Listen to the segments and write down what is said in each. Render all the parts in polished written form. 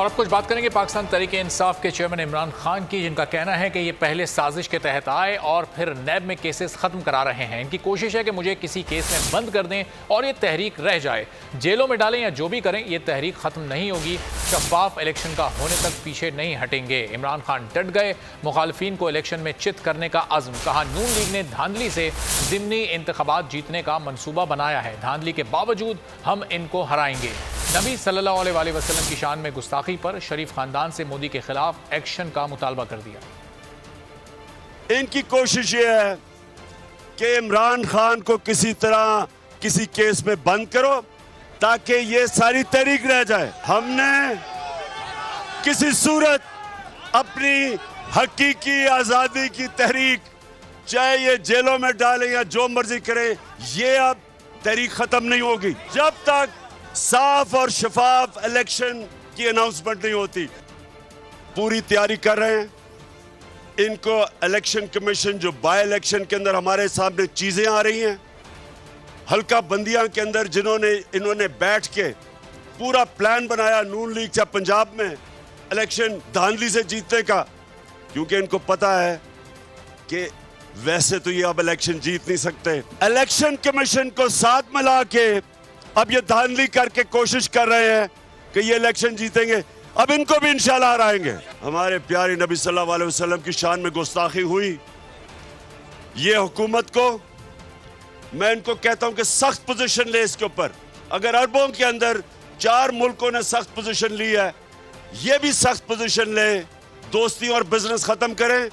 और अब कुछ बात करेंगे पाकिस्तान तहरीक-ए-इंसाफ के चेयरमैन इमरान खान की, जिनका कहना है कि ये पहले साजिश के तहत आए और फिर नैब में केसेस खत्म करा रहे हैं। इनकी कोशिश है कि मुझे किसी केस में बंद कर दें और ये तहरीक रह जाए, जेलों में डालें या जो भी करें, ये तहरीक खत्म नहीं होगी। शफाफ इलेक्शन का होने तक पीछे नहीं हटेंगे। इमरान खान डट गए, मुखालफिन को इलेक्शन में चित करने का अज़्म। कहा नून लीग ने धांधली से ज़िमनी इंतखाबात जीतने का मंसूबा बनाया है, धांधली के बावजूद हम इनको हराएंगे। नबी सल्लल्लाहु अलैहि वसल्लम की शान में गुस्ताखी पर शरीफ खानदान से मोदी के खिलाफ एक्शन का मुतालबा कर दिया। इनकी कोशिश ये है कि इमरान खान को किसी तरह किसी केस में बंद करो ताकि ये सारी तहरीक रह जाए। हमने किसी सूरत अपनी हकीकी आजादी की तहरीक, चाहे ये जेलों में डालें या जो मर्जी करें, ये अब तहरीक खत्म नहीं होगी जब तक साफ और शफाफ इलेक्शन की अनाउंसमेंट नहीं होती। पूरी तैयारी कर रहे हैं। इनको इलेक्शन कमीशन जो बाय इलेक्शन के अंदर हमारे सामने चीजें आ रही हैं, हल्का बंदियां के अंदर इन्होंने बैठ के पूरा प्लान बनाया नून लीग चाहे पंजाब में इलेक्शन धांधली से जीतने का, क्योंकि इनको पता है कि वैसे तो ये अब इलेक्शन जीत नहीं सकते। इलेक्शन कमीशन को साथ मिला के अब ये धांधली करके कोशिश कर रहे हैं कि ये इलेक्शन जीतेंगे। अब इनको भी इंशाल्लाह हराएंगे। हमारे प्यारे नबी सल्लल्लाहु अलैहि वसल्लम की शान में गुस्ताखी हुई। ये हुकूमत को मैं इनको कहता हूं कि सख्त पोजीशन ले इसके ऊपर। अगर अरबों के अंदर 4 मुल्कों ने सख्त पोजीशन ली है, ये भी सख्त पोजीशन ले, दोस्ती और बिजनेस खत्म करें।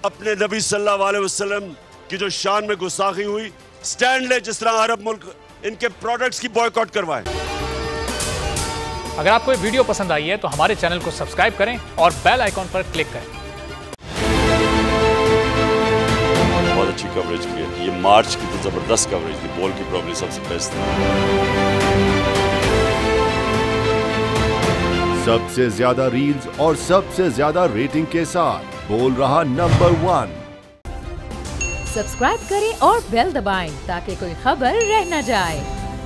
अपने नबी सल्लल्लाहु अलैहि वसल्लम की जो शान में गुस्ताखी हुई, स्टैंड ले, जिस तरह अरब मुल्क इनके प्रोडक्ट्स की बॉयकॉट करवाएं। अगर आपको ये वीडियो पसंद आई है तो हमारे चैनल को सब्सक्राइब करें और बेल आइकॉन पर क्लिक करें। बहुत अच्छी कवरेज की है। ये मार्च की तो जबरदस्त कवरेज थी, बॉल की प्रॉब्लम सबसे बेस्ट थी। सबसे ज्यादा रील्स और सबसे ज्यादा रेटिंग के साथ बोल रहा नंबर 1। सब्सक्राइब करें और बेल दबाएं ताकि कोई खबर रह न जाए।